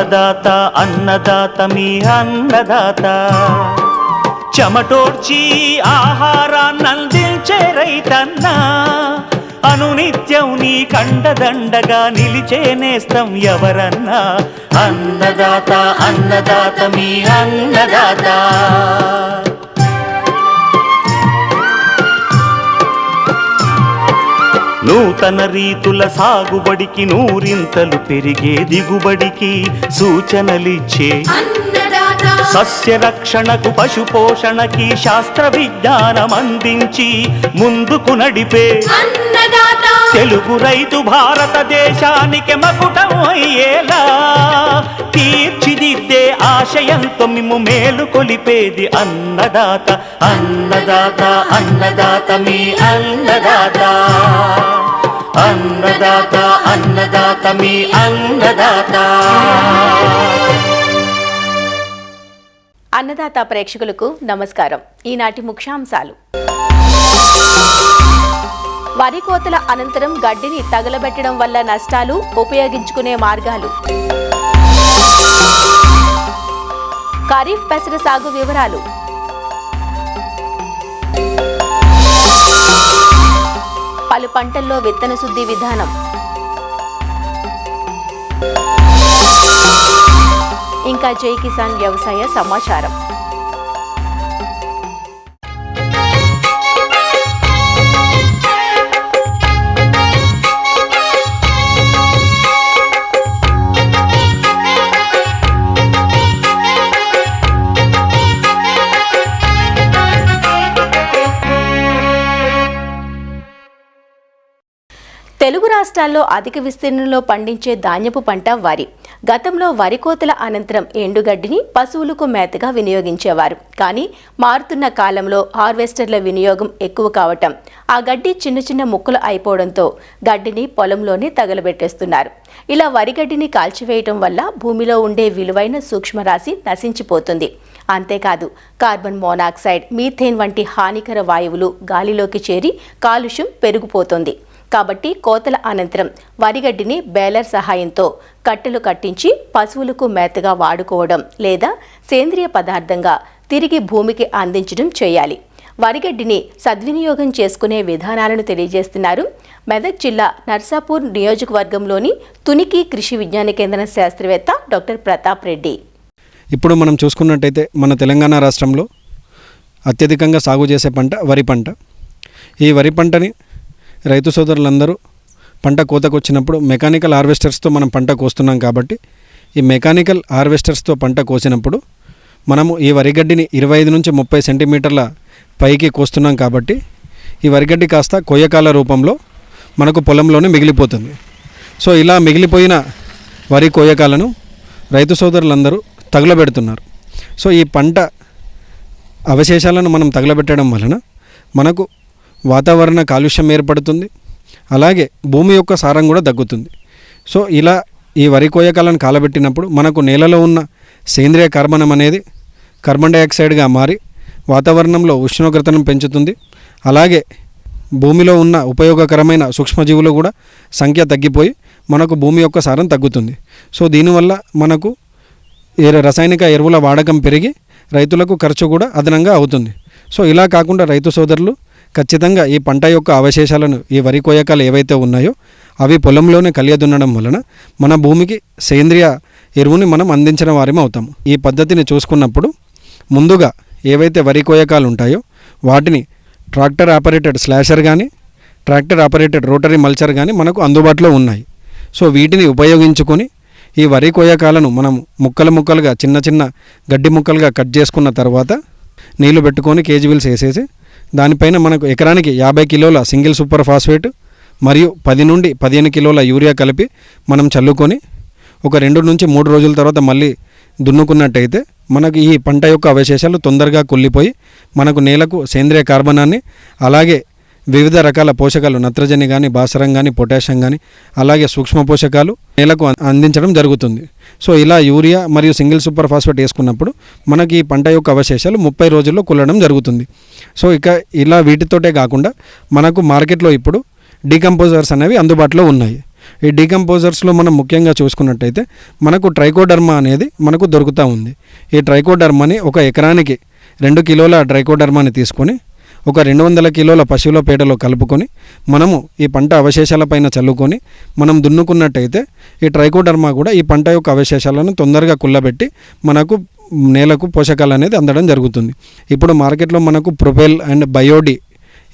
అన్నదాత అన్నదాత మీ అన్నదాత చెమటోడ్చి ఆహారాన్నందించే రైతన్న అనునిత్యం నీ కండదండగా నిలిచే నేస్తం ఎవరన్నా అన్నదాత అన్నదాత మీ అన్నదాత నూతన రీతుల సాగుబడికి నూరింతలు పెరిగే దిగుబడికి సూచనలిచ్చే సస్య రక్షణకు పశు పోషణకి శాస్త్ర విజ్ఞానం అందించి ముందుకు నడిపే తెలుగు రైతు భారతదేశానికి మకుటం అయ్యేలా తీర్చిదిద్దే ఆశయంతో మిమ్ము మేలు కొలిపేది అన్నదాత అన్నదాత అన్నదాత మీ అన్నదాత అన్నదాత అన్నదాత మీ అన్నదాత. అన్నదాత ప్రేక్షకులకు నమస్కారం. ఈనాటి ముఖ్యాంశాలు: వరి కోతల అనంతరం గడ్డిని తగలబెట్టడం వల్ల నష్టాలు, ఉపయోగించుకునే మార్గాలు, ఖరీఫ్ పెసర సాగు వివరాలు, పలు పంటల్లో విత్తన శుద్ధి విధానం, ఇంకా జై కిసాన్ వ్యవసాయ సమాచారం. తెలుగు రాష్ట్రాల్లో అధిక విస్తీర్ణంలో పండించే ధాన్యపు పంట వరి. గతంలో వరి కోతల అనంతరం ఎండుగడ్డిని పశువులకు మేతగా వినియోగించేవారు. కానీ మారుతున్న కాలంలో హార్వెస్టర్ల వినియోగం ఎక్కువ కావటం, ఆ గడ్డి చిన్న చిన్న ముక్కలు అయిపోవడంతో గడ్డిని పొలంలోనే తగలబెట్టేస్తున్నారు. ఇలా వరి గడ్డిని కాల్చివేయటం వల్ల భూమిలో ఉండే విలువైన సూక్ష్మరాశి నశించిపోతుంది. అంతేకాదు కార్బన్ మోనాక్సైడ్, మీథేన్ వంటి హానికర వాయువులు గాలిలోకి చేరి కాలుష్యం పెరిగిపోతుంది. కాబట్టి కోతల అనంతరం వరిగడ్డిని బేలర్ సహాయంతో కట్టెలు కట్టించి పశువులకు మేతగా వాడుకోవడం లేదా సేంద్రియ పదార్థంగా తిరిగి భూమికి అందించడం చేయాలి. వరిగడ్డిని సద్వినియోగం చేసుకునే విధానాలను తెలియజేస్తున్నారు మెదక్ జిల్లా నర్సాపూర్ నియోజకవర్గంలోని తునికి కృషి విజ్ఞాన కేంద్రం శాస్త్రవేత్త డాక్టర్ ప్రతాప్ రెడ్డి. ఇప్పుడు మనం చూసుకున్నట్టయితే మన తెలంగాణ రాష్ట్రంలో అత్యధికంగా సాగు చేసే పంట వరి పంట. ఈ వరి పంటని రైతు సోదరులందరూ పంట కోతకు వచ్చినప్పుడు మెకానికల్ హార్వెస్టర్స్తో మనం పంట కోస్తున్నాం. కాబట్టి ఈ మెకానికల్ హార్వెస్టర్స్తో పంట కోసినప్పుడు మనము ఈ వరిగడ్డిని 25 నుంచి 30 సెంటీమీటర్ల పైకి కోస్తున్నాం. కాబట్టి ఈ వరిగడ్డి కాస్త కొయ్యకాల రూపంలో మనకు పొలంలోనే మిగిలిపోతుంది. సో ఇలా మిగిలిపోయిన వరి కొయ్యకాలను రైతు సోదరులందరూ తగులబెడుతున్నారు. సో ఈ పంట అవశేషాలను మనం తగలబెట్టడం వలన మనకు వాతావరణ కాలుష్యం ఏర్పడుతుంది, అలాగే భూమి యొక్క సారం కూడా తగ్గుతుంది. సో ఇలా ఈ వరి కోయకాలను కాలబెట్టినప్పుడు మనకు నేలలో ఉన్న సేంద్రియ కార్బనం అనేది కార్బన్ డైఆక్సైడ్గా మారి వాతావరణంలో ఉష్ణోగ్రతను పెంచుతుంది. అలాగే భూమిలో ఉన్న ఉపయోగకరమైన సూక్ష్మజీవులు కూడా సంఖ్య తగ్గిపోయి మనకు భూమి యొక్క సారం తగ్గుతుంది. సో దీనివల్ల మనకు రసాయనిక ఎరువుల వాడకం పెరిగి రైతులకు ఖర్చు కూడా అదనంగా అవుతుంది. సో ఇలా కాకుండా రైతు సోదరులు ఖచ్చితంగా ఈ పంట యొక్క అవశేషాలను, ఈ వరి కోయకాలు ఏవైతే ఉన్నాయో అవి పొలంలోనే కలియదున్నడం వలన మన భూమికి సేంద్రియ ఎరువుని మనం అందించిన వారిని అవుతాము. ఈ పద్ధతిని చూసుకున్నప్పుడు ముందుగా ఏవైతే వరి కోయకాలు ఉంటాయో వాటిని ట్రాక్టర్ ఆపరేటెడ్ స్లాషర్ కానీ, ట్రాక్టర్ ఆపరేటెడ్ రోటరీ మల్చర్ కానీ మనకు అందుబాటులో ఉన్నాయి. సో వీటిని ఉపయోగించుకొని ఈ వరి కోయకాలను మనం ముక్కలుగా చిన్న చిన్న గడ్డి ముక్కలుగా కట్ చేసుకున్న తర్వాత నీళ్లు పెట్టుకొని కేజీవిల్స్ వేసేసి దానిపైన మనకు ఎకరానికి 50 కిలోల సింగిల్ సూపర్ ఫాస్ఫేట్ మరియు 10 నుండి 15 కిలోల యూరియా కలిపి మనం చల్లుకొని ఒక 2 నుంచి 3 రోజుల తర్వాత మళ్ళీ దున్నుకున్నట్టయితే మనకు ఈ పంట యొక్క అవశేషాలు తొందరగా కుళ్ళిపోయి మనకు నేలకు సేంద్రియ కార్బనాన్ని, అలాగే వివిధ రకాల పోషకాలు నత్రజని కానీ, భాస్వరం కానీ, పొటాషియం కానీ, అలాగే సూక్ష్మ పోషకాలు నేలకు అందించడం జరుగుతుంది. సో ఇలా యూరియా మరియు సింగిల్ సూపర్ ఫాస్ఫేట్ వేసుకున్నప్పుడు మనకి ఈ పంట యొక్క అవశేషాలు 30 రోజుల్లో కుల్లడం జరుగుతుంది. సో ఇక ఇలా వీటితోటే కాకుండా మనకు మార్కెట్లో ఇప్పుడు డీకంపోజర్స్ అనేవి అందుబాటులో ఉన్నాయి. ఈ డీకంపోజర్స్లో మనం ముఖ్యంగా చూసుకున్నట్టయితే మనకు ట్రైకోడర్మా అనేది మనకు దొరుకుతూ ఉంది. ఈ ట్రైకోడర్మాని ఒక ఎకరానికి 2 కిలోల ట్రైకోడర్మాని తీసుకొని ఒక 200 కిలోల పశువుల పేడలో కలుపుకొని మనము ఈ పంట అవశేషాలపైన చల్లుకొని మనం దున్నుకున్నట్టయితే ఈ ట్రైకోడర్మా కూడా ఈ పంట యొక్క అవశేషాలను తొందరగా కుళ్ళబెట్టి మనకు నేలకు పోషకాలు అనేది అందడం జరుగుతుంది. ఇప్పుడు మార్కెట్లో మనకు ప్రొపెల్ అండ్ బయోడి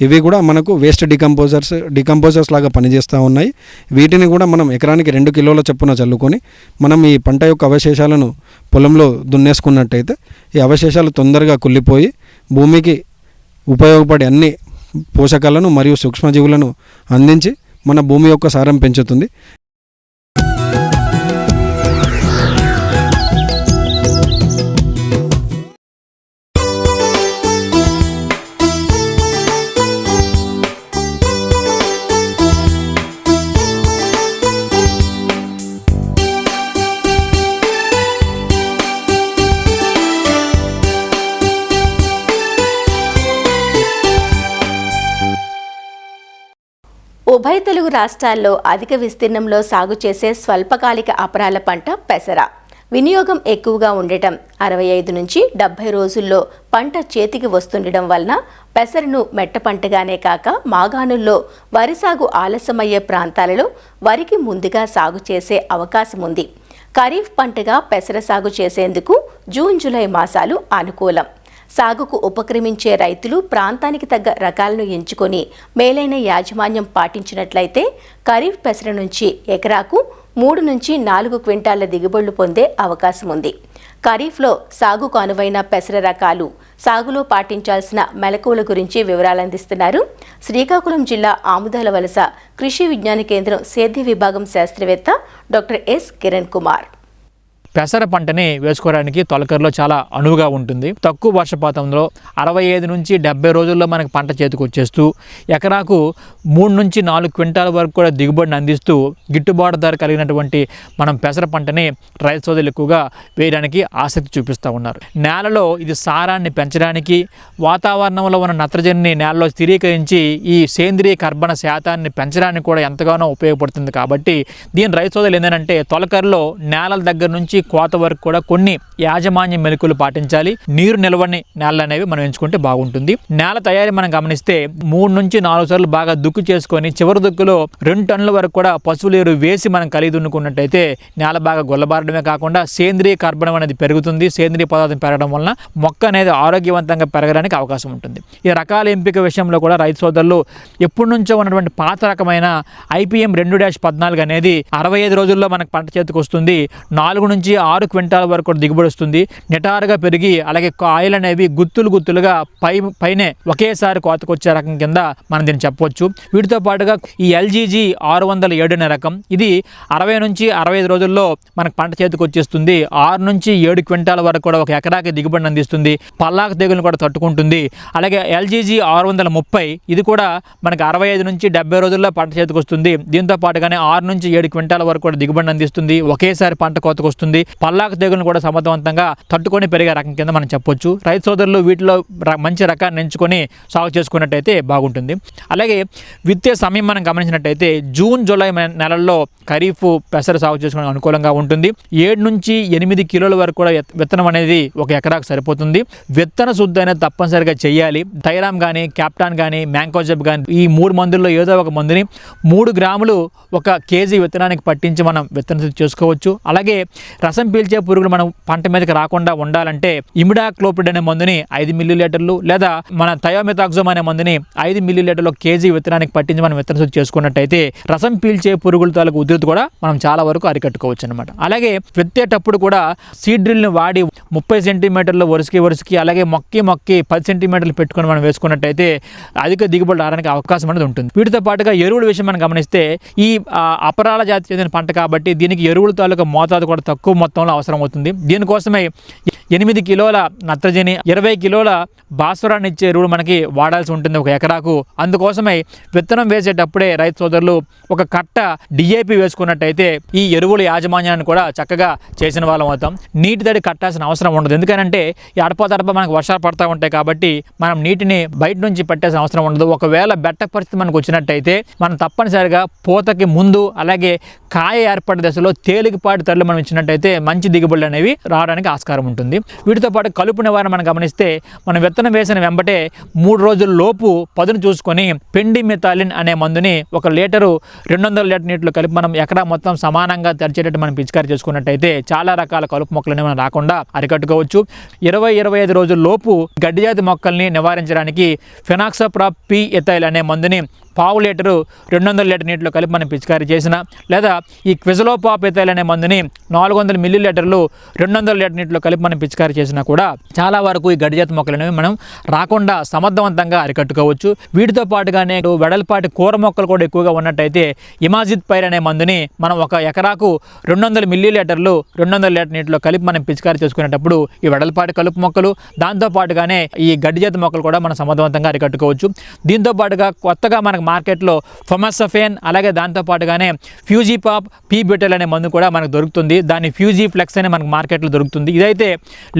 ఇవి కూడా మనకు వేస్ట్ డికంపోజర్స్ లాగా పనిచేస్తూ ఉన్నాయి. వీటిని కూడా మనం ఎకరానికి 2 కిలోల చొప్పున చల్లుకొని మనం ఈ పంట యొక్క అవశేషాలను పొలంలో దున్నేసుకున్నట్టయితే ఈ అవశేషాలు తొందరగా కుళ్ళిపోయి భూమికి ఉపయోగపడే అన్ని పోషకాలను మరియు సూక్ష్మజీవులను అందించి మన భూమి యొక్క సారం పెంచుతుంది. ఉభయ తెలుగు రాష్ట్రాల్లో అధిక విస్తీర్ణంలో సాగు చేసే స్వల్పకాలిక అపరాల పంట పెసర. వినియోగం ఎక్కువగా ఉండటం, 65 నుంచి 70 రోజుల్లో పంట చేతికి వస్తుండటం వలన పెసరను మెట్ట పంటగానే కాక మాగాణుల్లో వరి సాగు ఆలస్యమయ్యే ప్రాంతాలలో వరికి ముందుగా సాగు చేసే అవకాశం ఉంది. ఖరీఫ్ పంటగా పెసర సాగు చేసేందుకు జూన్ జూలై మాసాలు అనుకూలం. సాగుకు ఉపక్రమించే రైతులు ప్రాంతానికి తగ్గ రకాలను ఎంచుకొని మేలైన యాజమాన్యం పాటించినట్లయితే ఖరీఫ్ పెసర నుంచి ఎకరాకు 3 నుంచి 4 క్వింటాళ్ల దిగుబడులు పొందే అవకాశం ఉంది. ఖరీఫ్లో సాగుకు అనువైన పెసర రకాలు, సాగులో పాటించాల్సిన మెలకువల గురించి వివరాలు అందిస్తున్నారు శ్రీకాకుళం జిల్లా ఆముదాల వలస కృషి విజ్ఞాన కేంద్రం సేద్య విభాగం శాస్త్రవేత్త డాక్టర్ ఎస్ కిరణ్ కుమార్. పెసర పంటని వేసుకోవడానికి తొలకరిలో చాలా అనువుగా ఉంటుంది. తక్కువ వర్షపాతంలో 65 నుంచి 70 రోజుల్లో మనకు పంట చేతికి వచ్చేస్తూ ఎకరాకు 3 నుంచి 4 క్వింటాల వరకు కూడా దిగుబడిని అందిస్తూ గిట్టుబాటు ధర కలిగినటువంటి మనం పెసర పంటని రైతు సోదరులు ఎక్కువగా వేయడానికి ఆసక్తి చూపిస్తూ ఉన్నారు. నేలలో ఇది సారాన్ని పెంచడానికి, వాతావరణంలో ఉన్న నత్రజనిని నేలలో స్థిరీకరించి ఈ సేంద్రియ కర్బన శాతాన్ని పెంచడానికి కూడా ఎంతగానో ఉపయోగపడుతుంది. కాబట్టి దీని రైతు సోదరులు ఏంటంటే తొలకరిలో నేలల దగ్గర నుంచి కోత వరకు కూడా కొన్ని యాజమాన్య మెలకువలు పాటించాలి. నీరు నిల్వని నేలలు అనేవి మనం ఎంచుకుంటే బాగుంటుంది. నేల తయారీ మనం గమనిస్తే 3 నుంచి 4 సార్లు బాగా దుక్కు చేసుకొని చివరి దుక్కులో 2 టన్నుల వరకు కూడా పశువుల ఎరువు వేసి మనం కలిగి దున్నుకున్నట్టయితే నేల బాగా గొల్లబారడమే కాకుండా సేంద్రియ కర్బనం అనేది పెరుగుతుంది. సేంద్రియ పదార్థం పెరగడం వలన మొక్క అనేది ఆరోగ్యవంతంగా పెరగడానికి అవకాశం ఉంటుంది. ఈ రకాల ఎంపిక విషయంలో కూడా రైతు సోదరులు ఎప్పటి నుంచో ఉన్నటువంటి పాత రకమైన IPM 2-14 అనేది 65 రోజుల్లో మనకు పంట చేతికి వస్తుంది. 4 నుంచి 6 క్వింటాల వరకు దిగుబడి వస్తుంది. నిటారుగా పెరిగి అలాగే కాయలు అనేవి గుత్తులుగా పైనే ఒకేసారి కోతకొచ్చే రకం కింద మనం దీన్ని చెప్పవచ్చు. వీటితో పాటుగా ఈ LGG 607 అనే రకం, ఇది 60 నుంచి 65 రోజుల్లో మనకు పంట చేతికి వచ్చేస్తుంది. 6 నుంచి 7 క్వింటాల వరకు కూడా ఒక ఎకరాకి దిగుబడిని అందిస్తుంది. పల్లాకు తెగులను కూడా తట్టుకుంటుంది. అలాగే LGG 630 ఇది కూడా మనకు 65 నుంచి 70 రోజుల్లో పంట చేతికి వస్తుంది. దీంతో పాటుగానే 6 నుంచి 7 క్వింటాల వరకు కూడా దిగుబడిని అందిస్తుంది. ఒకేసారి పంట కోతకు వస్తుంది. పల్లాకు తెగులను కూడా సమర్థవంతంగా తట్టుకొని పెరిగే రకం కింద మనం చెప్పొచ్చు. రైతు సోదరులు వీటిలో మంచి రకాన్ని ఎంచుకొని సాగు చేసుకున్నట్టయితే బాగుంటుంది. అలాగే విత్తే సమయం మనం గమనించినట్టయితే జూన్ జూలై నెలల్లో ఖరీఫ్ పెసర సాగు చేసుకోవడం అనుకూలంగా ఉంటుంది. 7 నుంచి 8 కిలోల వరకు కూడా విత్తనం అనేది ఒక ఎకరాకు సరిపోతుంది. విత్తన శుద్ధి అనేది తప్పనిసరిగా చేయాలి. థైరామ్ కానీ, క్యాప్టాన్ కానీ, మ్యాంకోజెబ్ కానీ ఈ 3 మందుల్లో ఏదో ఒక మందుని 3 గ్రాములు 1 కేజీ విత్తనానికి పట్టించి మనం విత్తన శుద్ధి చేసుకోవచ్చు. అలాగే రసం పీల్చే పురుగులు మనం పంట మీదకి రాకుండా ఉండాలంటే ఇమిడాక్లోపిడ్ అనే మందుని 5 మిల్లీలీటర్లు లేదా మన థయోమెథాక్సోమ్ అనే మందుని 5 మిల్లీలీటర్లు కేజీ విత్తనానికి పట్టించి మనం విత్తన శుద్ధి చేసుకున్నట్టయితే రసం పీల్చే పురుగుల తాలూకు ఉధృతి కూడా మనం చాలా వరకు అరికట్టుకోవచ్చు అనమాట. అలాగే విత్తేటప్పుడు కూడా సీడ్ డ్రిల్ని వాడి 30 సెంటీమీటర్లు వరుసకి అలాగే మొక్కి 10 సెంటీమీటర్లు పెట్టుకొని మనం వేసుకున్నట్టయితే అధిక దిగుబడి రావడానికి అవకాశం అనేది ఉంటుంది. వీటితో పాటుగా ఎరువుల విషయం మనం గమనిస్తే ఈ అపరాల జాతి చెందిన పంట కాబట్టి దీనికి ఎరువుల తాలూకా మోతాదు కూడా తక్కువ మొత్తంలో అవసరం అవుతుంది. దీనికోసమే 8 కిలోల నత్రజని, 20 కిలోల భాస్వరాన్ని ఇచ్చే ఎరువులు మనకి వాడాల్సి ఉంటుంది ఒక ఎకరాకు. అందుకోసమే విత్తనం వేసేటప్పుడే రైతు సోదరులు ఒక కట్ట డిఏపి వేసుకున్నట్టయితే ఈ ఎరువుల యాజమాన్యాన్ని కూడా చక్కగా చేసిన వాళ్ళం అవుతాం. నీటి తడి కట్టాల్సిన అవసరం ఉండదు. ఎందుకంటే ఈ అడప మనకు వర్షాలు పడతా ఉంటాయి కాబట్టి మనం నీటిని బయట నుంచి పెట్టాల్సిన అవసరం ఉండదు. ఒకవేళ బెట్ట పరిస్థితి మనకు వచ్చినట్టయితే మనం తప్పనిసరిగా పూతకి ముందు అలాగే కాయ ఏర్పడే దశలో తేలికపాటి తరలు మనం ఇచ్చినట్టయితే మంచి దిగుబడులు అనేవి రావడానికి ఆస్కారం ఉంటుంది. వీటితో పాటు కలుపు నివారణ మనం గమనిస్తే మనం విత్తనం వేసిన వెంబటే 3 రోజుల లోపు పదును చూసుకొని పెండిమిథాలిన్ అనే మందుని 1 లీటరు 200 లీటర్ నీటిలో కలిపి మనం ఎకరా మొత్తం సమానంగా తడిచేటట్టు మనం పిచికారి చేసుకున్నట్టయితే చాలా రకాల కలుపు మొక్కలని మనం రాకుండా అరికట్టుకోవచ్చు. 20-25 రోజుల లోపు గడ్డి జాతి మొక్కల్ని నివారించడానికి ఫెనాక్సోప్రాప్ పి ఎథైల్ అనే మందుని 1/2 లీటరు 200 లీటర్ నీటిలో కలిపి మనం పిచికారి చేసిన, లేదా ఈ క్విజలోపాప్ ఎథైల్ అనే మందుని 400 మిల్లీలీటర్లు 200 లీటర్ నీటిలో కలిపి మనం పిచికారి చేసినా కూడా చాలా వరకు ఈ గడ్డి జాతి మొక్కలు అనేవి మనం రాకుండా సమర్థవంతంగా అరికట్టుకోవచ్చు. వీటితో పాటుగానే వెడల్పాటి కూర మొక్కలు కూడా ఎక్కువగా ఉన్నట్టయితే ఇమాజిత్ పైర్ అనే మందుని మనం ఒక ఎకరాకు 200 మిల్లీలీటర్లు 200 లీటర్ నీటిలో కలిపి మనం పిచికారి చేసుకునేటప్పుడు ఈ వెడల్పాటి కలుపు మొక్కలు, దాంతో పాటుగానే ఈ గడ్డి జాతి మొక్కలు కూడా మనం సమర్థవంతంగా అరికట్టుకోవచ్చు. దీంతో పాటుగా కొత్తగా మనకు మార్కెట్లో ఫొమాసఫేన్ అలాగే దాంతో పాటుగానే ఫ్యూజీపాప్ పీ బెటల్ అనే మందు కూడా మనకు దొరుకుతుంది. దాన్ని ఫ్యూజీ ఫ్లెక్స్ అనే మనకు మార్కెట్లో దొరుకుతుంది. ఇదైతే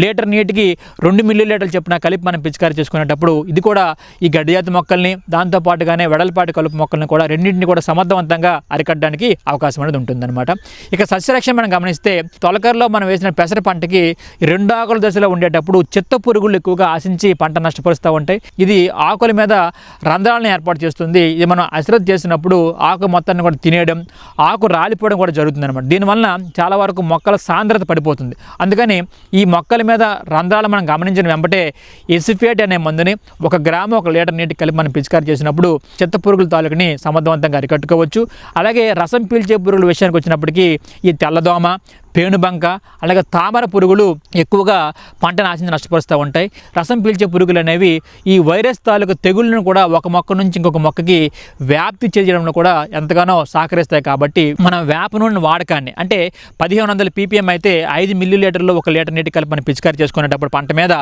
లీటర్ నీటికి 2 మిల్లీలీటర్లు చొప్పున కలిపి మనం పిచికారి చేసుకునేటప్పుడు ఇది కూడా ఈ గడ్డి జాతి మొక్కల్ని దాంతో పాటుగానే వెడల్పాటి కలుపు మొక్కల్ని కూడా రెండింటిని కూడా సమర్థవంతంగా అరికట్టడానికి అవకాశం అనేది ఉంటుందన్నమాట. ఇక సస్యరక్షణ మనం గమనిస్తే తొలకరలో మనం వేసిన పెసర పంటకి 2 ఆకుల దశలో ఉండేటప్పుడు చిత్త పురుగులు ఎక్కువగా ఆశించి పంట నష్టపరుస్తూ ఉంటాయి. ఇది ఆకుల మీద రంధ్రాలను ఏర్పాటు చేస్తుంది. ఇది మనం అశ్రద్ధ చేసినప్పుడు ఆకు మొత్తాన్ని కూడా తినేయడం, ఆకు రాలిపోవడం కూడా జరుగుతుంది అనమాట. దీనివల్ల చాలా వరకు మొక్కల సాంద్రత పడిపోతుంది. అందుకని ఈ మొక్కల మీద రంధ్రాలు మనం గమనించిన వెంబటే ఎసిఫేట్ అనే మందుని 1 గ్రాము 1 లీటర్ నీటికి కలిపి మనం పిచికారి చేసినప్పుడు చిత్త పురుగుల తాలూకుని సమర్థవంతంగా అరికట్టుకోవచ్చు. అలాగే రసం పీల్చే పురుగుల విషయానికి వచ్చినప్పటికీ ఈ తెల్లదోమ, పేనుబంక అలాగే తామర పురుగులు ఎక్కువగా పంటను ఆశించి నష్టపరుస్తూ ఉంటాయి. రసం పీల్చే పురుగులు అనేవి ఈ వైరస్ తాలూకు తెగుళ్ళను కూడా ఒక మొక్క నుంచి ఇంకొక మొక్కకి వ్యాప్తి చేయడంలో కూడా ఎంతగానో సహకరిస్తాయి. కాబట్టి మనం వేప నూనె వాడకాన్ని అంటే 1500 ppm అయితే 5 మిల్లీలీటర్లు 1 లీటర్ నీటి కలిపి మనం పిచికారి చేసుకునేటప్పుడు పంట మీద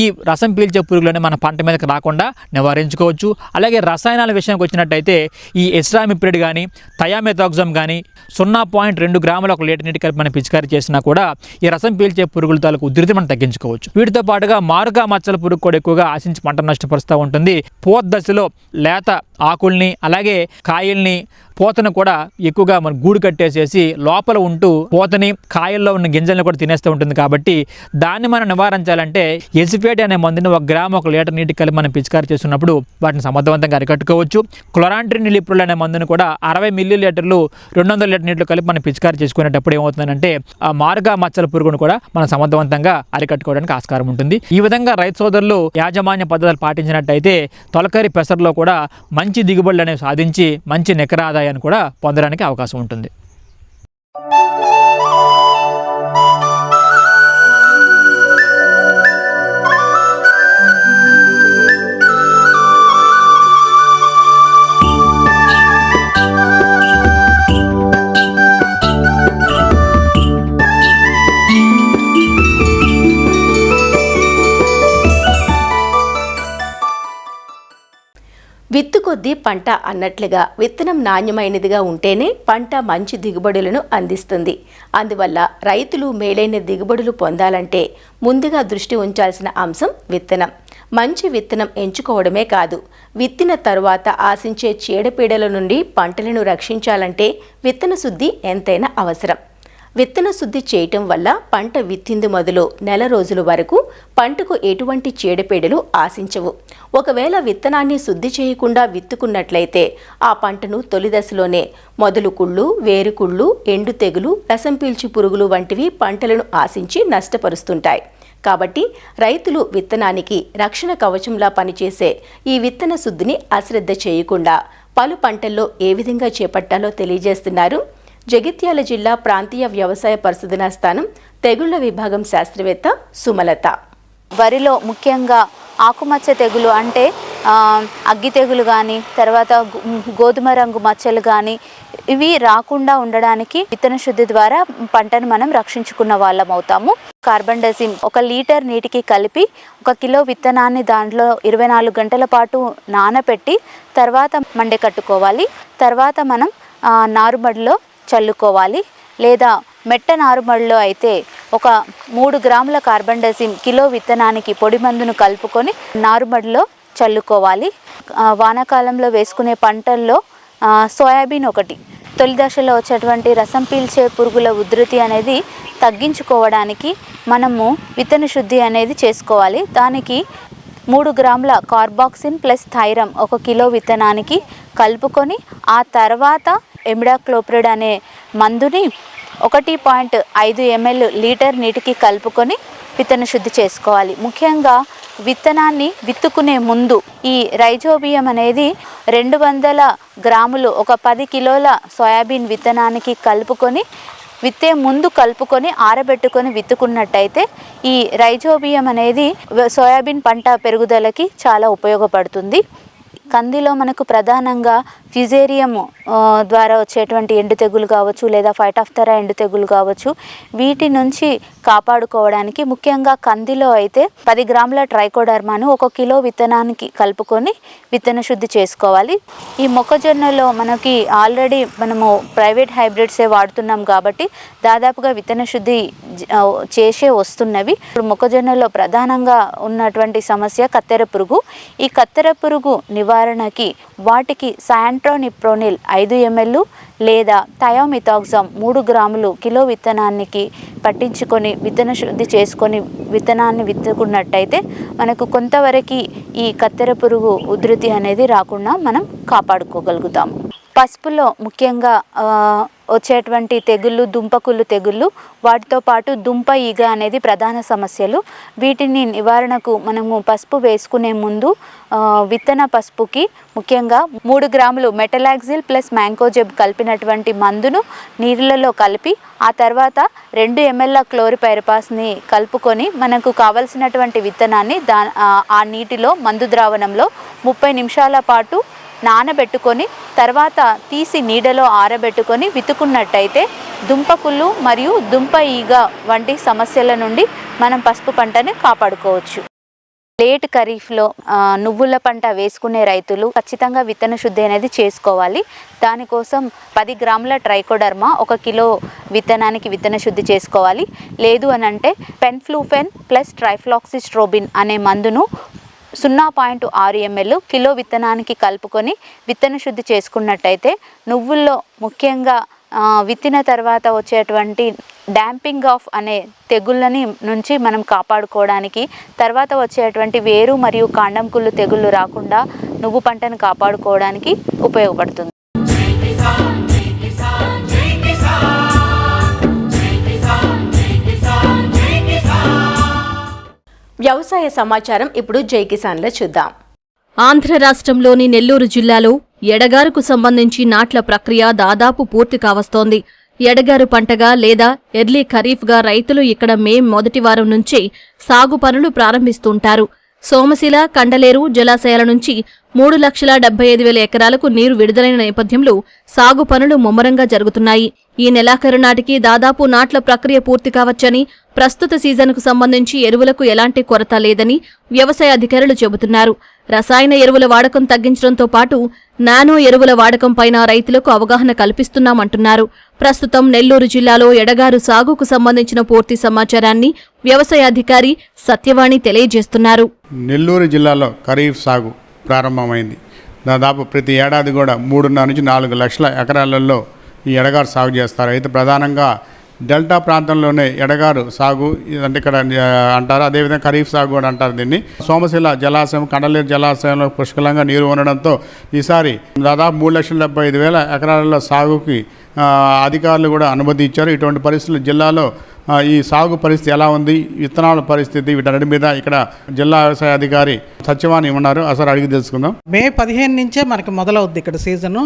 ఈ రసం పీల్చే పురుగులని మన పంట మీదకి రాకుండా నివారించుకోవచ్చు. అలాగే రసాయనాల విషయానికి వచ్చినట్టయితే ఈ ఎస్ట్రామిప్రిడ్ కానీ థయామెథాక్సమ్ కానీ 0.2 గ్రాముల 1 లీటర్ నీటి కలిపి మనం పిచికారి చేసినా కూడా ఈ రసం పీల్చే పురుగుల తాలూకు ఉధృతి మనం తగ్గించుకోవచ్చు. వీటితో పాటుగా మారుగా మచ్చల పురుగు కూడా ఎక్కువగా ఆశించి పంట నష్టపరుస్తూ ఉంటుంది. పూత దశలో లేత ఆకుల్ని అలాగే కాయల్ని పూతను కూడా ఎక్కువగా మనం గూడు కట్టేసేసి లోపల ఉంటూ పూతని కాయల్లో ఉన్న గింజల్ని కూడా తినేస్తూ ఉంటుంది. కాబట్టి దాన్ని మనం నివారించాలంటే ఎసిఫేట్ అనే మందుని 1 గ్రాము 1 లీటర్ నీటికి కలిపి మనం పిచికారి చేస్తున్నప్పుడు వాటిని సమర్థవంతంగా అరికట్టుకోవచ్చు. క్లోరాంట్రినిలిప్రోల్ అనే మందుని కూడా 60 మిల్లీలీటర్లు 200 లీటర్ నీటిలో కలిపి మనం పిచికారి చేసుకునేటప్పుడు ఏమవుతుందంటే ఆ మారుగా మచ్చల పురుగును కూడా మనం సమర్థవంతంగా అరికట్టుకోవడానికి ఆస్కారం ఉంటుంది. ఈ విధంగా రైతు సోదరులు యాజమాన్య పద్ధతులు పాటించినట్టయితే తొలకరి పెసరలో కూడా మంచి దిగుబడులు అనేవి సాధించి మంచి నికర ఆదాయాన్ని కూడా పొందడానికి అవకాశం ఉంటుంది. విత్తు కొద్దీ పంట అన్నట్లుగా విత్తనం నాణ్యమైనదిగా ఉంటేనే పంట మంచి దిగుబడులను అందిస్తుంది. అందువల్ల రైతులు మేలైన దిగుబడులు పొందాలంటే ముందుగా దృష్టి ఉంచాల్సిన అంశం విత్తనం. మంచి విత్తనం ఎంచుకోవడమే కాదు, విత్తిన తరువాత ఆశించే చీడపీడల నుండి పంటలను రక్షించాలంటే విత్తన శుద్ధి ఎంతైనా అవసరం. విత్తన శుద్ధి చేయటం వల్ల పంట విత్తింది మొదలు నెల రోజుల వరకు పంటకు ఎటువంటి చీడపీడలు ఆశించవు. ఒకవేళ విత్తనాన్ని శుద్ధి చేయకుండా విత్తుకున్నట్లయితే ఆ పంటను తొలి దశలోనే మొదలు కుళ్ళు, వేరుకుళ్ళు, ఎండు తెగులు, రసం పీల్చి పురుగులు వంటివి పంటలను ఆశించి నష్టపరుస్తుంటాయి. కాబట్టి రైతులు విత్తనానికి రక్షణ కవచంలా పనిచేసే ఈ విత్తన శుద్ధిని అశ్రద్ధ చేయకుండా పలు పంటల్లో ఏ విధంగా చేపట్టాలో తెలియజేస్తున్నారు జగిత్యాల జిల్లా ప్రాంతీయ వ్యవసాయ పరిశోధనా స్థానం తెగుళ్ల విభాగం శాస్త్రవేత్త సుమలత. వరిలో ముఖ్యంగా ఆకుమచ్చ తెగులు అంటే అగ్గి తెగులు కానీ, తర్వాత గోధుమ రంగు మచ్చలు కానీ ఇవి రాకుండా ఉండడానికి విత్తన శుద్ధి ద్వారా పంటను మనం రక్షించుకున్న వాళ్ళం అవుతాము. కార్బండజిమ్ 1 లీటర్ నీటికి కలిపి 1 కిలో విత్తనాన్ని దాంట్లో 24 గంటల పాటు నానబెట్టి తర్వాత మండే కట్టుకోవాలి. తర్వాత మనం నారుమడిలో చల్లుకోవాలి. లేదా మెట్ట నారుమడిలో అయితే 3 గ్రాముల కార్బండజిమ్ కిలో విత్తనానికి పొడి మందును కలుపుకొని నారుమడిలో చల్లుకోవాలి. వానాకాలంలో వేసుకునే పంటల్లో సోయాబీన్ ఒకటి. తొలి దశలో వచ్చేటువంటి రసం పీల్చే పురుగుల ఉధృతి అనేది తగ్గించుకోవడానికి మనము విత్తన శుద్ధి అనేది చేసుకోవాలి. దానికి 3 గ్రాముల కార్బాక్సిన్ ప్లస్ థైరమ్ 1 కిలో విత్తనానికి కలుపుకొని ఆ తర్వాత ఎమిడాక్లోప్రిడ్ అనే మందుని 1.5 ml లీటర్ నీటికి కలుపుకొని విత్తన శుద్ధి చేసుకోవాలి. ముఖ్యంగా విత్తనాన్ని విత్తుకునే ముందు ఈ రైజోబియం అనేది 200 గ్రాములు 10 కిలోల సోయాబీన్ విత్తనానికి కలుపుకొని విత్తే ముందు కలుపుకొని ఆరబెట్టుకొని విత్తుకున్నట్టయితే ఈ రైజోబియం అనేది సోయాబీన్ పంట పెరుగుదలకి చాలా ఉపయోగపడుతుంది. కందిలో మనకు ప్రధానంగా ఫ్యుజేరియం ద్వారా వచ్చేటువంటి ఎండు తెగులు కావచ్చు, లేదా ఫైటాఫ్థరా ఎండు తెగులు కావచ్చు, వీటి నుంచి కాపాడుకోవడానికి ముఖ్యంగా కందిలో అయితే 10 గ్రాముల ట్రైకోడర్మాను 1 కిలో విత్తనానికి కలుపుకొని విత్తన శుద్ధి చేసుకోవాలి. ఈ మొక్కజొన్నలో మనకి ఆల్రెడీ మనము ప్రైవేట్ హైబ్రిడ్సే వాడుతున్నాం కాబట్టి దాదాపుగా విత్తన శుద్ధి చేసే వస్తున్నవి. ఇప్పుడు మొక్కజొన్నలో ప్రధానంగా ఉన్నటువంటి సమస్య కత్తెర పురుగు. ఈ కత్తెర పురుగు నివారణకి వాటికి శాంట్రోనిప్రోనిల్ 5 ml లేదా థయోమిథాక్సామ్ 3 గ్రాములు కిలో విత్తనానికి పట్టించుకొని విత్తన శుద్ధి చేసుకొని విత్తనాన్ని విత్తుకున్నట్టయితే మనకు కొంతవరకు ఈ కత్తెర పురుగు ఉధృతి అనేది రాకుండా మనం కాపాడుకోగలుగుతాము. పసుపులో ముఖ్యంగా వచ్చేటువంటి తెగుళ్ళు దుంపకుళ్ళు తెగుళ్ళు, వాటితో పాటు దుంప ఈగ అనేది ప్రధాన సమస్యలు. వీటిని నివారణకు మనము పసుపు వేసుకునే ముందు విత్తన పసుపుకి ముఖ్యంగా 3 గ్రాములు మెటలాక్సిల్ ప్లస్ మ్యాంకోజెబ్ కలిపినటువంటి మందును నీళ్ళలో కలిపి ఆ తర్వాత 2 ml క్లోరిపైరిపాస్ని కలుపుకొని మనకు కావలసినటువంటి విత్తనాన్ని ఆ నీటిలో మందు ద్రావణంలో 30 నిమిషాల పాటు నానబెట్టుకొని తర్వాత తీసి నీడలో ఆరబెట్టుకొని విత్తుకున్నట్టయితే దుంపకుళ్ళు మరియు దుంప ఈగ వంటి సమస్యల నుండి మనం పసుపు పంటని కాపాడుకోవచ్చు. లేట్ ఖరీఫ్లో నువ్వుల పంట వేసుకునే రైతులు ఖచ్చితంగా విత్తన శుద్ధి అనేది చేసుకోవాలి. దానికోసం 10 గ్రాముల ట్రైకోడర్మా 1 కిలో విత్తనానికి విత్తన శుద్ధి చేసుకోవాలి. లేదు అని అంటే పెన్ఫ్లూఫెన్ ప్లస్ ట్రైఫ్లాక్సిస్ట్రోబిన్ అనే మందును 0.6 ml కిలో విత్తనానికి కలుపుకొని విత్తన శుద్ధి చేసుకున్నట్టయితే నువ్వుల్లో ముఖ్యంగా విత్తిన తర్వాత వచ్చేటువంటి డాంపింగ్ ఆఫ్ అనే తెగుళ్ళని నుంచి మనం కాపాడుకోవడానికి, తర్వాత వచ్చేటువంటి వేరు మరియు కాండం కుళ్ళు తెగుళ్ళు రాకుండా నువ్వు పంటను కాపాడుకోవడానికి ఉపయోగపడుతుంది. వ్యవసాయ సమాచారం ఇప్పుడు జై కిసాన్లో చూద్దాం. ఆంధ్ర రాష్ట్రంలోని నెల్లూరు జిల్లాలో ఎడగారుకు సంబంధించి నాట్ల ప్రక్రియ దాదాపు పూర్తి కావస్తోంది. ఎడగారు పంటగా లేదా ఎర్లీ ఖరీఫ్గా రైతులు ఇక్కడ మే మొదటి వారం నుంచే సాగు పనులు ప్రారంభిస్తుంటారు. సోమశిల, కండలేరు జలాశయాల నుంచి 3,75,000 ఎకరాలకు నీరు విడుదలైన నేపథ్యంలో సాగు పనులు ముమ్మరంగా జరుగుతున్నాయి. ఈ నెలాఖరు నాటికి దాదాపు నాట్ల ప్రక్రియ పూర్తి కావచ్చని, ప్రస్తుత సీజన్కు సంబంధించి ఎరువులకు ఎలాంటి కొరత లేదని వ్యవసాయ అధికారులు చెబుతున్నారు. రసాయన ఎరువుల వాడకం తగ్గించడంతో పాటు నానో ఎరువుల వాడకంపైన రైతులకు అవగాహన కల్పిస్తున్నామంటున్నారు. ప్రస్తుతం నెల్లూరు జిల్లాలో ఎడగారు సాగుకు సంబంధించిన పూర్తి సమాచారాన్ని వ్యవసాయ అధికారి సత్యవాణి తెలియజేస్తున్నారు. నెల్లూరు జిల్లాలో ఖరీఫ్ సాగు ప్రారంభమైంది. దాదాపు ప్రతి ఏడాది కూడా 3.5 నుంచి 4 లక్షల ఎకరాలలో ఈ ఎడగారు సాగు చేస్తారు. అయితే ప్రధానంగా డెల్టా ప్రాంతంలోనే ఎడగారు సాగు అంటే ఇక్కడ అంటారు. అదేవిధంగా ఖరీఫ్ సాగు కూడా అంటారు దీన్ని. సోమశిల జలాశయం, కండలేరు జలాశయంలో పుష్కలంగా నీరు ఉండడంతో ఈసారి దాదాపు 3,75,000 ఎకరాలలో సాగుకి అధికారులు కూడా అనుమతి ఇచ్చారు. ఇటువంటి పరిస్థితులు జిల్లాలో ఈ సాగు పరిస్థితి ఎలా ఉంది, విత్తనాల పరిస్థితి, వీటన్నిటి మీద ఇక్కడ జిల్లా వ్యవసాయ అధికారి సత్యవాణి ఉన్నారు. అసలు అడిగి తెలుసుకుందాం. మే 15 నుంచే మనకి మొదలవుద్ది ఇక్కడ సీజను.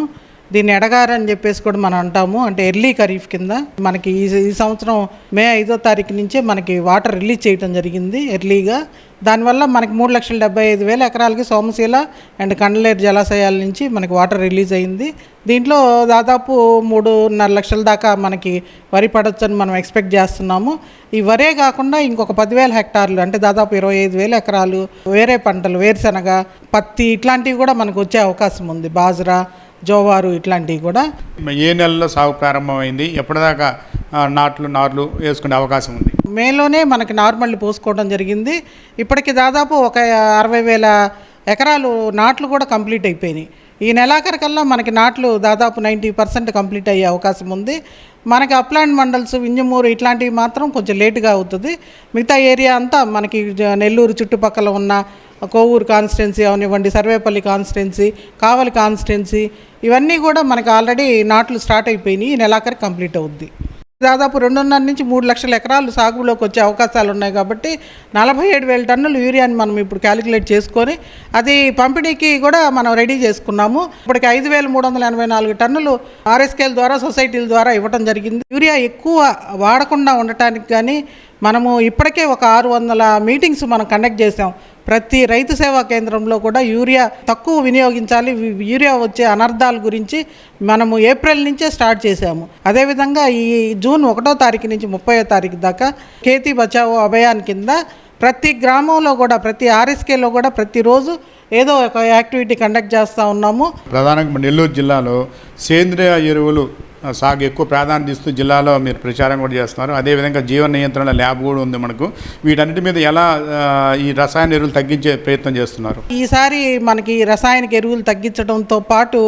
దీన్ని ఎడగారు అని చెప్పేసి కూడా మనం అంటాము. అంటే ఎర్లీ ఖరీఫ్ కింద మనకి ఈ సంవత్సరం మే 5వ తారీఖు నుంచే మనకి వాటర్ రిలీజ్ చేయడం జరిగింది ఎర్లీగా. దానివల్ల మనకి 3,75,000 ఎకరాలకి సోమశీల అండ్ కండలేరు జలాశయాల నుంచి మనకి వాటర్ రిలీజ్ అయింది. దీంట్లో దాదాపు 3.5 లక్షల దాకా మనకి వరి పడొచ్చని మనం ఎక్స్పెక్ట్ చేస్తున్నాము. ఈ వరే కాకుండా ఇంకొక 10,000 హెక్టార్లు అంటే దాదాపు 25,000 ఎకరాలు వేరే పంటలు, వేరుశనగ, పత్తి ఇట్లాంటివి కూడా మనకు వచ్చే అవకాశం ఉంది. బాజ్రా, జోవారు ఇట్లాంటివి కూడా. ఏ నెలలో సాగు ప్రారంభమైంది, ఎప్పటిదాకా నార్లు వేసుకునే అవకాశం ఉంది? మేలోనే మనకి నార్మల్ పోసుకోవడం జరిగింది. ఇప్పటికి దాదాపు ఒక 60,000 ఎకరాలు నాట్లు కూడా కంప్లీట్ అయిపోయినాయి. ఈ నెలాఖరికల్లా మనకి నాట్లు దాదాపు 90% కంప్లీట్ అయ్యే అవకాశం ఉంది. మనకి అప్లాండ్ మండల్స్, వింజమూరు ఇట్లాంటివి మాత్రం కొంచెం లేటుగా అవుతుంది. మిగతా ఏరియా అంతా మనకి నెల్లూరు చుట్టుపక్కల ఉన్న కోవూరు కాన్స్టిట్యున్సీ అవనివ్వండి, సర్వేపల్లి కాన్స్టిట్యున్సీ, కావలి కాన్స్టిట్యున్సీ ఇవన్నీ కూడా మనకి ఆల్రెడీ నాట్లు స్టార్ట్ అయిపోయినాయి. ఈ నెలాఖరికి కంప్లీట్ అవుద్ది. దాదాపు 2.5 నుంచి 3 లక్షల ఎకరాలు సాగులోకి వచ్చే అవకాశాలు ఉన్నాయి కాబట్టి 47,000 టన్నులు యూరియాని మనం ఇప్పుడు క్యాలిక్యులేట్ చేసుకొని అది పంపిణీకి కూడా మనం రెడీ చేసుకున్నాము. ఇప్పటికి 5,384 టన్నులు ఆర్ఎస్కేల ద్వారా, సొసైటీల ద్వారా ఇవ్వడం జరిగింది. యూరియా ఎక్కువ వాడకుండా ఉండటానికి కానీ మనము ఇప్పటికే ఒక 600 మీటింగ్స్ మనం కండక్ట్ చేసాం. ప్రతి రైతు సేవా కేంద్రంలో కూడా యూరియా తక్కువ వినియోగించాలి, యూరియా వచ్చే అనర్థాల గురించి మనము ఏప్రిల్ నుంచే స్టార్ట్ చేసాము. అదేవిధంగా ఈ జూన్ 1వ తారీఖు నుంచి 30వ తారీఖు దాకా ఖేతీ బచావో అభియాన్ కింద ప్రతి గ్రామంలో కూడా, ప్రతి ఆర్ఎస్కేలో కూడా ప్రతిరోజు ఏదో ఒక యాక్టివిటీ కండక్ట్ చేస్తూ ఉన్నాము. ప్రధానంగా నెల్లూరు జిల్లాలో సేంద్రియ ఎరువులు సాగు ఎక్కువ ప్రాధాన్యత ఇస్తూ జిల్లాలో మీరు ప్రచారం కూడా చేస్తున్నారు. అదేవిధంగా జీవ నియంత్రణ ల్యాబ్ కూడా ఉంది మనకు. వీటన్నిటి మీద ఎలా ఈ రసాయన ఎరువులు తగ్గించే ప్రయత్నం చేస్తున్నారు? ఈసారి మనకి రసాయనిక ఎరువులు తగ్గించడంతో పాటు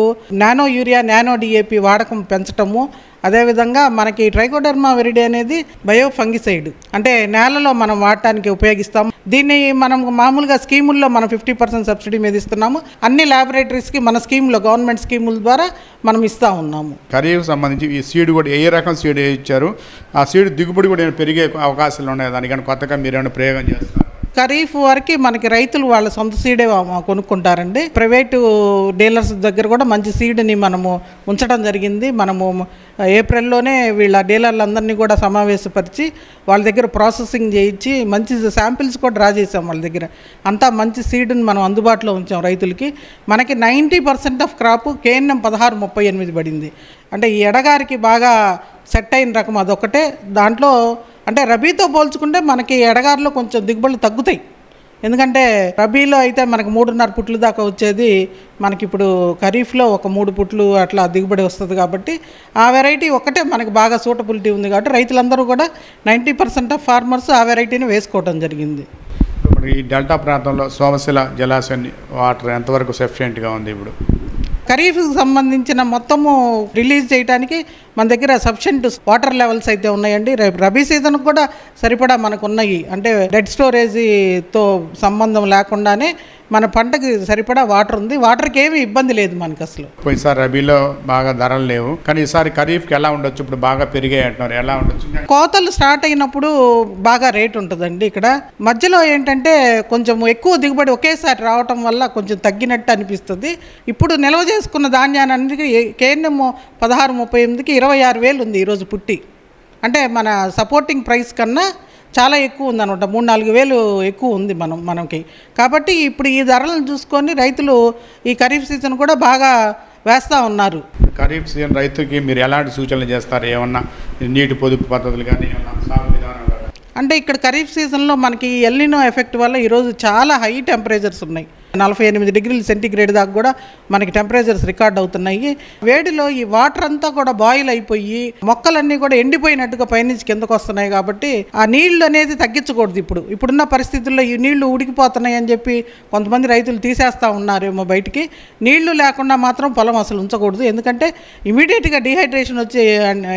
నానో యూరియా, నానో డిఏపి వాడకం పెంచటము, అదేవిధంగా మనకి ట్రైకోడర్మా విరిడి అనేది బయోఫంగిసైడ్ అంటే నేలలో మనం వాడటానికి ఉపయోగిస్తాము. దీన్ని మనం మామూలుగా స్కీముల్లో మనం 50% సబ్సిడీ మీద ఇస్తున్నాము. అన్ని ల్యాబొరేటరీస్కి మన స్కీమ్లో, గవర్నమెంట్ స్కీముల ద్వారా మనం ఇస్తూ ఉన్నాము. ఖరీఫ్ సంబంధించి ఈ సీడ్ కూడా ఏ రకం సీడ్ ఇచ్చారు? ఆ సీడ్ దిగుబడి కూడా పెరిగే అవకాశాలు ఉన్నాయి. దానికని కొత్తగా మీరు ఏమైనా ప్రయోగం చేస్తారు? ఖరీఫ్ వరకు మనకి రైతులు వాళ్ళ సొంత సీడే కొనుక్కుంటారండి. ప్రైవేటు డీలర్స్ దగ్గర కూడా మంచి సీడ్ని మనము ఉంచడం జరిగింది. మనము ఏప్రిల్లోనే వీళ్ళ డీలర్లందరినీ కూడా సమావేశపరిచి వాళ్ళ దగ్గర ప్రాసెసింగ్ చేయించి మంచి శాంపిల్స్ కూడా డ్రా చేసాం. వాళ్ళ దగ్గర అంతా మంచి సీడ్ని మనం అందుబాటులో ఉంచాం రైతులకి. మనకి 90% ఆఫ్ క్రాప్ KNM 1638 పడింది. అంటే ఈ ఎడగారికి బాగా సెట్ అయిన రకం అదొకటే. దాంట్లో అంటే రబీతో పోల్చుకుంటే మనకి ఎడగారిలో కొంచెం దిగుబడులు తగ్గుతాయి. ఎందుకంటే రబీలో అయితే మనకి 3.5 పుట్లు దాకా వచ్చేది, మనకి ఇప్పుడు ఖరీఫ్లో ఒక 3 పుట్లు అట్లా దిగుబడి వస్తుంది. కాబట్టి ఆ వెరైటీ ఒకటే మనకి బాగా సూటబిలిటీ ఉంది. కాబట్టి రైతులందరూ కూడా 90% ఆఫ్ ఫార్మర్స్ ఆ వెరైటీని వేసుకోవడం జరిగింది. ఇప్పుడు ఈ డెల్టా ప్రాంతంలో సోమశిల జలాశయం వాటర్ ఎంతవరకు సఫిషియెంట్గా ఉంది? ఇప్పుడు ఖరీఫ్కి సంబంధించిన మొత్తము రిలీజ్ చేయడానికి మన దగ్గర సఫిషియెంట్ వాటర్ లెవెల్స్ అయితే ఉన్నాయండి. రబీ సీజన్కి కూడా సరిపడా మనకు ఉన్నాయి. అంటే డెడ్ స్టోరేజీతో సంబంధం లేకుండానే మన పంటకి సరిపడా వాటర్ ఉంది. వాటర్కి ఏమీ ఇబ్బంది లేదు మనకు అసలు. ఈసారి రబీలో బాగా ధరలు లేవు, కానీ ఈసారి ఖరీఫ్కి ఎలా ఉండొచ్చు? ఇప్పుడు బాగా పెరిగాయి అంటున్నారు, ఎలా ఉండొచ్చు? కోతలు స్టార్ట్ అయినప్పుడు బాగా రేట్ ఉంటుందండి. ఇక్కడ మధ్యలో ఏంటంటే కొంచెం ఎక్కువ దిగుబడి ఒకేసారి రావటం వల్ల కొంచెం తగ్గినట్టు అనిపిస్తుంది. ఇప్పుడు నిల్వ చేసుకున్న ధాన్యానికి KNM 1638కి 26,000 ఉంది ఈరోజు పుట్టి. అంటే మన సపోర్టింగ్ ప్రైస్ కన్నా చాలా ఎక్కువ ఉందన్నమాట. 3-4 వేలు ఎక్కువ ఉంది మనకి. కాబట్టి ఇప్పుడు ఈ ధరలను చూసుకొని రైతులు ఈ ఖరీఫ్ సీజన్ కూడా బాగా వేస్తూ ఉన్నారు. ఖరీఫ్ సీజన్ రైతుకి మీరు ఎలాంటి సూచనలు చేస్తారు? ఏమన్నా నీటి పొదుపు పద్ధతులు కానీ, ఏమన్నా సాగు విధానాలు? అంటే ఇక్కడ ఖరీఫ్ సీజన్లో మనకి ఎల్నినో ఎఫెక్ట్ వల్ల ఈరోజు చాలా హై టెంపరేచర్స్ ఉన్నాయి. 48 డిగ్రీల సెంటీగ్రేడ్ దాకా కూడా మనకి టెంపరేచర్స్ రికార్డ్ అవుతున్నాయి. వేడిలో ఈ వాటర్ అంతా కూడా బాయిల్ అయిపోయి మొక్కలన్నీ కూడా ఎండిపోయినట్టుగా పైనుంచి కిందకు వస్తున్నాయి. కాబట్టి ఆ నీళ్లు అనేది తగ్గించకూడదు. ఇప్పుడున్న పరిస్థితుల్లో ఈ నీళ్లు ఉడికిపోతున్నాయి అని చెప్పి కొంతమంది రైతులు తీసేస్తూ ఉన్నారేమో బయటికి. నీళ్లు లేకుండా మాత్రం పొలం అసలు ఉంచకూడదు. ఎందుకంటే ఇమీడియట్గా డీహైడ్రేషన్ వచ్చి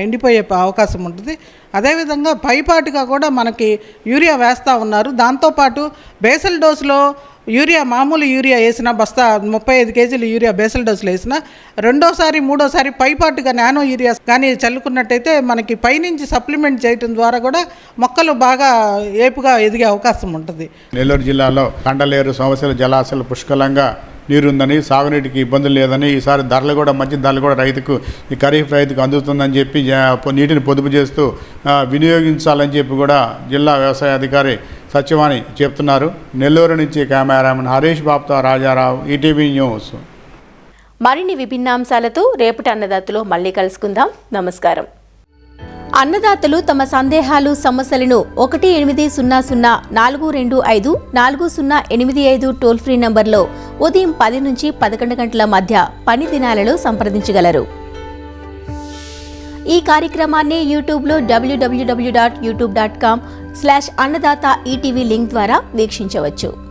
ఎండిపోయే అవకాశం ఉంటుంది. అదేవిధంగా పైపాటుగా కూడా మనకి యూరియా వేస్తూ ఉన్నారు. దాంతోపాటు బేసల్ డోస్లో యూరియా, మామూలు యూరియా వేసిన బస్తా 35 కేజీలు యూరియా బేసల్ డోసులు వేసిన రెండోసారి మూడోసారి పైపాటుగా నానో యూరియా కానీ చల్లుకున్నట్టయితే మనకి పైనుంచి సప్లిమెంట్ చేయడం ద్వారా కూడా మొక్కలు బాగా ఏపుగా ఎదిగే అవకాశం ఉంటుంది. నెల్లూరు జిల్లాలో కండలేరు, సోమశిల జలాశయాలు పుష్కలంగా నీరుందని, సాగునీటికి ఇబ్బందులు లేదని, ఈసారి ధరలు కూడా మంచి ధరలు కూడా రైతుకు, ఈ ఖరీఫ్ రైతుకు అందుతుందని చెప్పి నీటిని పొదుపు చేస్తూ వినియోగించాలని చెప్పి కూడా జిల్లా వ్యవసాయ అధికారి సత్యవాణి చెప్తున్నారు. నెల్లూరు నుంచి కెమెరామెన్ హరీష్ బాబుతో రాజారావు, ఈటీవీ న్యూస్. మరిన్ని విభిన్నాంశాలతో రేపటి అన్నదాతలో మళ్ళీ కలుసుకుందాం. నమస్కారం. అన్నదాతలు తమ సందేహాలు, సమస్యలను 18004254085 టోల్ ఫ్రీ నంబర్లో ఉదయం 10 నుంచి 11 గంటల మధ్య పని దినాలలో సంప్రదించగలరు. ఈ కార్యక్రమాన్ని యూట్యూబ్లో www.youtube.com/annadata ETV లింక్ ద్వారా వీక్షించవచ్చు.